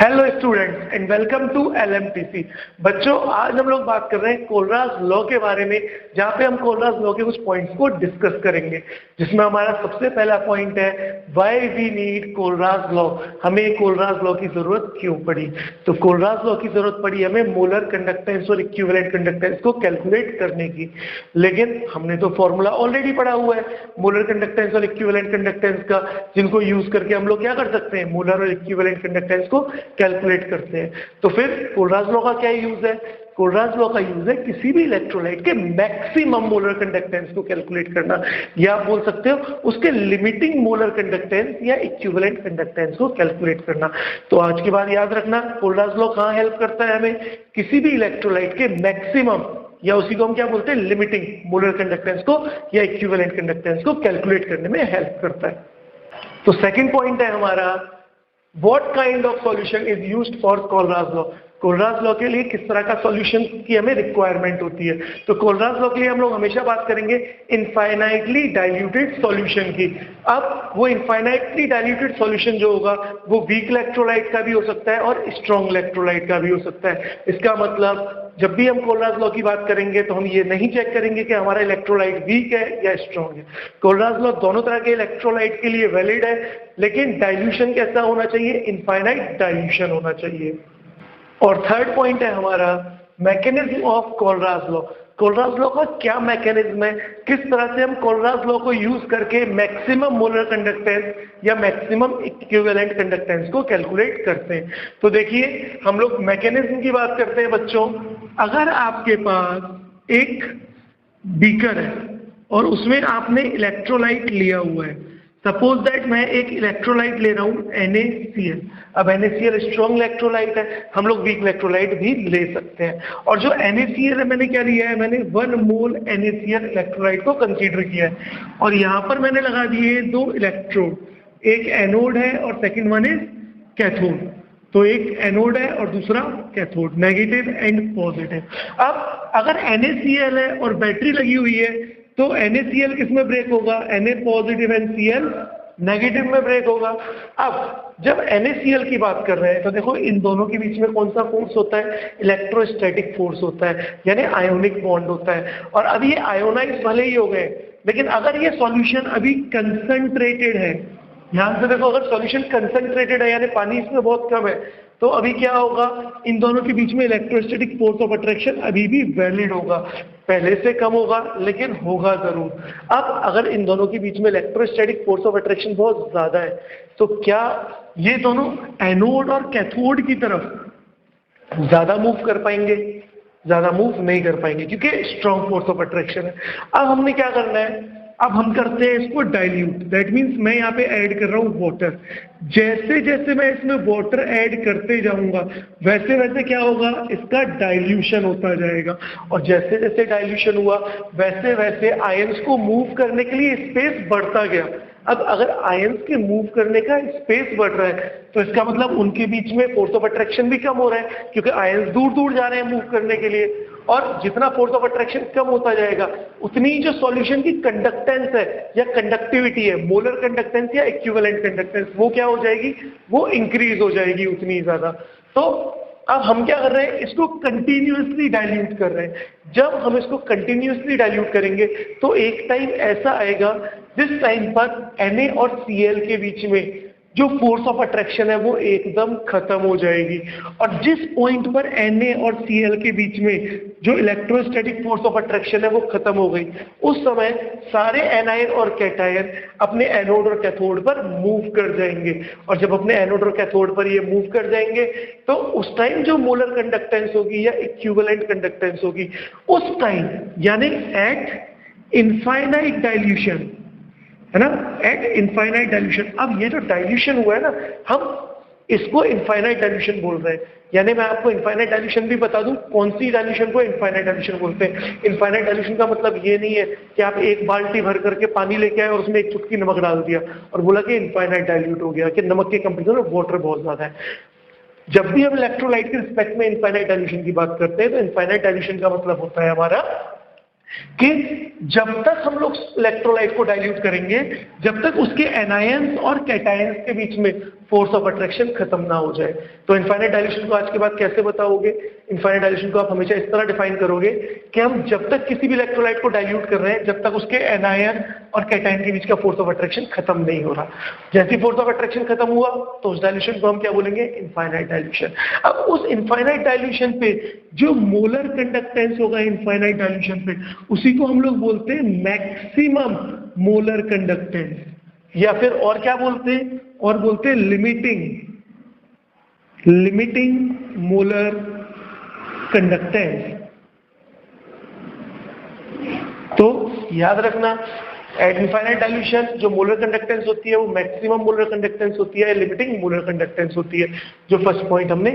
Hello students and welcome to LMTC. बच्चों, आज हम लोग बात कर रहे हैं कोलराज लॉ के बारे में, जहां पे हम कोलराज लॉ के कुछ पॉइंट्स को डिस्कस करेंगे, जिसमें हमारा सबसे पहला पॉइंट है व्हाई वी नीड कोलराज लॉ। हमें कोलराज लॉ की जरूरत क्यों पड़ी? तो कोलराज लॉ की जरूरत पड़ी हमें मोलर कंडक्टेंस और इक्विवेलेंट कंडक्टेंस को कैलकुलेट करने की। लेकिन हमने तो फॉर्मूला ऑलरेडी पढ़ा हुआ है मोलर कंडक्टेंस और इक्विवेलेंट कंडक्टेंस का, जिनको यूज करके हम लोग क्या कर सकते हैं, मोलर और इक्विवेलेंट कंडक्टेंस को कैलकुलेट करते हैं। तो फिर कोलराज लॉ का क्या यूज है? कोलराज लॉ का यूज है किसी भी इलेक्ट्रोलाइट के मैक्सिमम मोलर कंडक्टेंस को कैलकुलेट करना, या आप बोल सकते हो उसके लिमिटिंग मोलर कंडक्टेंस या इक्विवेलेंट कंडक्टेंस को कैलकुलेट करना। तो आज की बात याद रखना, कोलराज लॉ कहां हेल्प करता है हमें? किसी भी इलेक्ट्रोलाइट के मैक्सिमम, या उसी को हम क्या बोलते हैं, लिमिटिंग मोलर कंडक्टेंस को या इक्विवेलेंट कंडक्टेंस को कैलकुलेट करने में हेल्प करता है। तो सेकंड पॉइंट है हमारा, What kind of solution is used for Kohlrausch law? Kohlrausch law के लिए किस तरह का सॉल्यूशन की हमें रिक्वायरमेंट होती है? तो कोलराज लॉ के लिए हम लोग हमेशा बात करेंगे इनफाइनाइटली डाइल्यूटेड सॉल्यूशन की। अब वो इनफाइनाइटली डाइल्यूटेड सॉल्यूशन जो होगा वो वीक इलेक्ट्रोलाइट का भी हो सकता है और स्ट्रॉन्ग इलेक्ट्रोलाइट का भी हो सकता है। इसका मतलब जब भी हम कोलराज लॉ की बात करेंगे तो हम ये नहीं चेक करेंगे कि हमारा इलेक्ट्रोलाइट वीक है या स्ट्रॉन्ग है। कोलराज लॉ दोनों तरह के इलेक्ट्रोलाइट के लिए वैलिड है, लेकिन डाइल्यूशन कैसा होना चाहिए? इनफाइनाइट डाइल्यूशन होना चाहिए। और थर्ड पॉइंट है हमारा mechanism of Kohlrausch law. Kohlrausch law का क्या मैकेनिज्म है, किस तरह से हम कोलराज लॉ को यूज करके मैक्सिमम मोलर कंडक्टेंस या मैक्सिमम इक्विवेलेंट कंडक्टेंस को कैलकुलेट करते हैं। तो देखिए, हम लोग मैकेनिज्म की बात करते हैं बच्चों। अगर आपके पास एक बीकर है और उसमें आपने इलेक्ट्रोलाइट लिया हुआ है, सपोज दैट मैं एक इलेक्ट्रोलाइट ले रहा हूं NaCl। अब NaCl स्ट्रॉन्ग इलेक्ट्रोलाइट है, हम लोग वीक इलेक्ट्रोलाइट भी ले सकते हैं। और जो NaCl है, मैंने क्या लिया है, मैंने 1 मोल NaCl इलेक्ट्रोलाइट को कंसीडर किया है, और यहाँ पर मैंने लगा दिए 2 इलेक्ट्रोड, एक एनोड है और सेकेंड वन इज कैथोड। तो एक एनोड है और दूसरा कैथोड, नेगेटिव एंड पॉजिटिव। अब अगर NaCl है और बैटरी लगी हुई है, तो NaCl किस में ब्रेक होगा? Na positive and Cl negative में ब्रेक होगा। अब जब NaCl की बात कर रहे हैं तो देखो, इन दोनों के बीच में कौन सा फोर्स होता है? इलेक्ट्रोस्टैटिक फोर्स होता है, यानी आयोनिक बॉन्ड होता है। और अब ये आयोनाइज भले ही हो गए, लेकिन अगर ये सॉल्यूशन अभी कंसंट्रेटेड है, ध्यान से देखो, अगर सॉल्यूशन कंसंट्रेटेड है यानी पानी इसमें बहुत कम है, तो अभी क्या होगा? इन दोनों के बीच में इलेक्ट्रोस्टैटिक फोर्स ऑफ अट्रैक्शन अभी भी वैलिड होगा, पहले से कम होगा लेकिन होगा जरूर। अब अगर इन दोनों के बीच में इलेक्ट्रोस्टैटिक फोर्स ऑफ अट्रैक्शन बहुत ज्यादा है, तो क्या ये दोनों एनोड और कैथोड की तरफ ज्यादा मूव कर पाएंगे? ज्यादा मूव नहीं कर पाएंगे, क्योंकि स्ट्रॉन्ग फोर्स ऑफ अट्रैक्शन है। अब हमने क्या करना है? अब हम करते हैं इसको डाइल्यूट। दैट मीन्स मैं यहाँ पे ऐड कर रहा हूँ वाटर। जैसे जैसे मैं इसमें वाटर ऐड करते जाऊंगा, वैसे वैसे क्या होगा? इसका डाइल्यूशन होता जाएगा। और जैसे जैसे डाइल्यूशन हुआ, वैसे वैसे आयंस को मूव करने के लिए स्पेस बढ़ता गया। अब अगर आयंस के मूव करने का स्पेस बढ़ रहा है, तो इसका मतलब उनके बीच में फोर्स ऑफ अट्रैक्शन भी कम हो रहा है, क्योंकि आयंस दूर दूर जा रहे हैं मूव करने के लिए। और जितना फोर्स ऑफ अट्रैक्शन कम होता जाएगा, उतनी जो सॉल्यूशन की कंडक्टेंस है या कंडक्टिविटी है, मोलर कंडक्टेंस या इक्विवेलेंट कंडक्टेंस, वो क्या हो जाएगी? वो इंक्रीज हो जाएगी उतनी ज्यादा। तो अब हम क्या कर रहे हैं? इसको कंटिन्यूअसली डाइल्यूट कर रहे हैं। जब हम इसको कंटिन्यूअसली डाइल्यूट करेंगे, तो एक टाइम ऐसा आएगा जिस टाइम पर Na और Cl के बीच में जो फोर्स ऑफ अट्रैक्शन है वो एकदम खत्म हो जाएगी। और जिस पॉइंट पर Na और Cl के बीच में जो इलेक्ट्रोस्टैटिक फोर्स ऑफ अट्रैक्शन है वो खत्म हो गई, उस समय सारे एनायन और कैटायन अपने एनोड और कैथोड पर मूव कर जाएंगे। और जब अपने एनोड और कैथोड पर ये मूव कर जाएंगे, तो उस टाइम जो मोलर कंडक्टेंस होगी या इक्विवेलेंट कंडक्टेंस होगी, उस टाइम यानी एट इनफाइनाइट डाइल्यूशन, है ना, एट इनफाइनाइट डाइल्यूशन। अब ये जो डाइल्यूशन हुआ है ना, हम इसको इनफाइनाइट डाइल्यूशन बोल रहे हैं। यानी मैं आपको इनफाइनाइट डाइल्यूशन भी बता दूं, कौन सी डाइल्यूशन को इनफाइनाइट डाइल्यूशन बोलते हैं। इनफाइनाइट डाइल्यूशन का मतलब ये नहीं है कि आप एक बाल्टी भर करके पानी लेके आए और उसमें एक चुटकी नमक डाल दिया और बोला कि इनफाइनाइट डाइल्यूट हो गया, कि नमक के कंपेरिजन में वाटर बहुत ज्यादा है। जब भी हम इलेक्ट्रोलाइट के रिस्पेक्ट में इनफाइनाइट डाइल्यूशन की बात करते हैं, तो इनफाइनाइट डाइल्यूशन का मतलब होता है हमारा कि जब तक हम लोग इलेक्ट्रोलाइट को डाइल्यूट करेंगे, जब तक उसके एनायंस और कैटायंस के बीच में फोर्स ऑफ अट्रैक्शन खत्म ना हो जाए। तो इनफाइनाइट डायल्यूशन को आज के बाद कैसे बताओगे? इनफाइनाइट डायल्यूशन को आप हमेशा इस तरह डिफाइन करोगे कि हम जब तक किसी भी इलेक्ट्रोलाइट को डाइल्यूट कर रहे हैं जब तक उसके एनायन और कैटायन के बीच का फोर्स ऑफ अट्रैक्शन खत्म नहीं हो रहा। जैसे फोर्स ऑफ अट्रैक्शन खत्म हुआ तो उस डायल्यूशन को हम क्या बोलेंगे? Infinite dilution. अब उस इनफाइनाइट डायल्यूशन पे जो मोलर कंडक्टेंस होगा इनफाइनाइट डायल्यूशन पे, उसी को हम लोग बोलते हैं मैक्सिमम मोलर कंडक्टेंस, या फिर और क्या बोलते हैं? और बोलते हैं लिमिटिंग मोलर कंडक्टेंस। तो याद रखना, एट इनफाइनाइट डायल्यूशन जो मोलर कंडक्टेंस होती है वो मैक्सिमम मोलर कंडक्टेंस होती है, लिमिटिंग मोलर कंडक्टेंस होती है, जो फर्स्ट पॉइंट हमने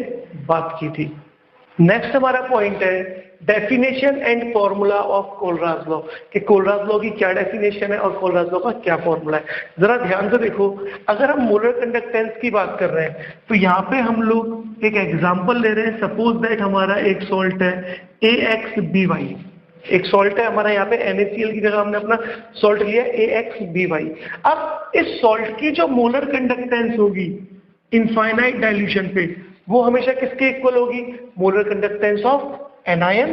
बात की थी। नेक्स्ट हमारा पॉइंट है definition and formula of Kohlrausch law, कि कोलराज लॉ की क्या डेफिनेशन है और कोलराज लॉ का क्या फॉर्मूला है। जरा ध्यान से देखो, अगर हम मोलर कंडक्टेंस की बात कर रहे हैं तो यहाँ पे हम लोग एक एग्जांपल ले रहे हैं। सपोज दैट हमारा एक सॉल्ट है AXBY, एक सॉल्ट है हमारा, यहाँ पे NaCl की जगह हमने अपना सॉल्ट लिया AXBY। अब इस सॉल्ट की जो मोलर कंडक्टेंस होगी इनफाइनाइट डाइल्यूशन पे, वो हमेशा किसके इक्वल होगी? मोलर कंडक्टेंस ऑफ एनायन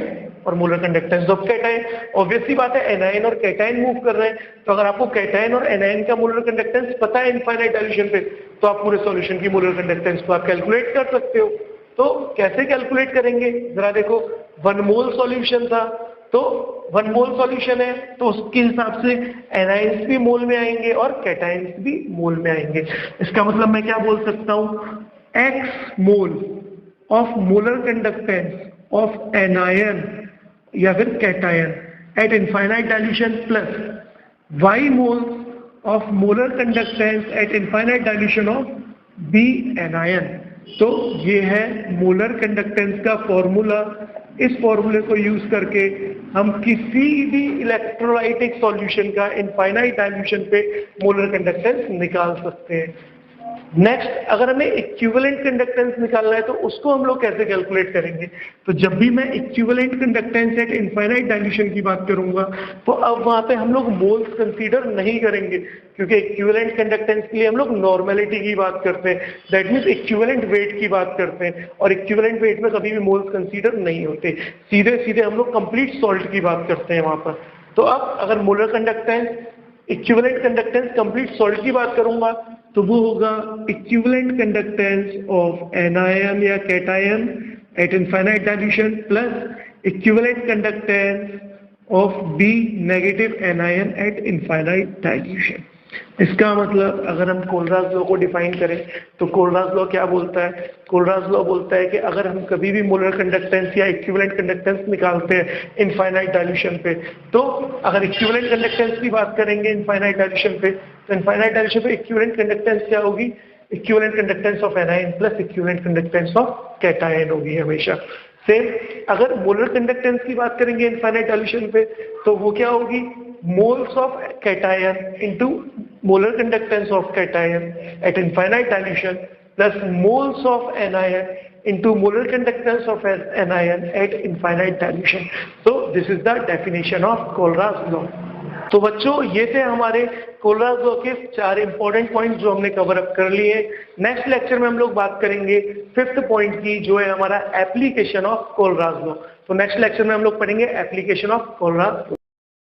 और molar conductance of cation. Obvious सी बात है, एनायन और कैटायन मूव कर रहे हैं, तो अगर आपको कैटायन और एनायन का मोलर कंडक्टेंस पता है इनफाइनाइट डाइल्यूशन पे, तो आप पूरे सॉल्यूशन की मोलर कंडक्टेंस को आप कैलकुलेट कर सकते हो। तो कैसे कैलकुलेट करेंगे? जरा देखो, 1 मोल सॉल्यूशन था, तो 1 मोल सॉल्यूशन है तो उसके हिसाब से एनायंस भी मोल में आएंगे और कैटायंस भी मोल में आएंगे। इसका मतलब मैं क्या बोल सकता हूं? X mole of molar conductance of anion या फिर cation eight infinite dilution plus Y mole of molar conductance eight infinite dilution of B anion. तो ये है मोलर कंडक्टेंस का फॉर्मूला। इस फॉर्मूले को यूज करके हम किसी भी इलेक्ट्रोलाइटिक सॉल्यूशन का इनफाइनाइट डाइल्यूशन पे मोलर कंडक्टेंस निकाल सकते हैं। नेक्स्ट, अगर हमें इक्विवेलेंट कंडक्टेंस निकालना है तो उसको हम लोग कैसे कैलकुलेट करेंगे? तो जब भी मैं equivalent conductance eight infinite dilution की बात करूंगा तो अब वहां पे हम लोग मोल्स कंसीडर नहीं करेंगे, क्योंकि इक्विवेलेंट कंडक्टेंस के लिए हम लोग नॉर्मेलिटी की बात करते हैं, दैट मीन्स इक्विवेलेंट वेट की बात करते हैं, और इक्विवेलेंट वेट में कभी भी मोल्स कंसीडर नहीं होते। सीधे सीधे हम लोग कंप्लीट सॉल्ट की बात करते हैं वहां पर। तो अब अगर molar conductance, equivalent conductance complete salt की बात करूंगा तो वो होगा इक्विवेलेंट कंडक्टेंस ऑफ एनायन या cation eight infinite dilution plus equivalent conductance of B negative anion eight infinite dilution. इसका मतलब अगर हम कोलराज लॉ को डिफाइन करें तो कोलराज लॉ क्या बोलता है? कोलराज लॉ बोलता है कि अगर हम कभी भी मोलर कंडक्टेंस या इक्विवेलेंट कंडक्टेंस निकालते हैं इनफाइनाइट डाइल्यूशन पे, तो अगर इक्विवेलेंट कंडक्टेंस की बात करेंगे इनफाइनाइट डाइल्यूशन पे, तो इनफाइनाइट डाइल्यूशन पे इक्विवेलेंट कंडक्टेंस क्या होगी? Equivalent conductance of anion plus equivalent conductance of cation होगी हमेशा। सेम अगर मोलर कंडक्टेंस की बात करेंगे इनफाइनाइट डाइल्यूशन पे तो वो क्या होगी? Moles of cation into molar conductance of cation eight infinite dilution plus moles of anion into molar conductance of an anion at infinite dilution. So this is the definition of Kohlraas law. तो बच्चों ये थे हमारे कोलराज law के 4 important points जो हमने cover up कर लिए। नेक्स्ट लेक्चर में हम लोग बात करेंगे 5th पॉइंट की, जो है हमारा एप्लीकेशन ऑफ कोलराज लॉ। तो नेक्स्ट लेक्चर में हम लोग पढ़ेंगे एप्लीकेशन ऑफ कोलराज लॉ।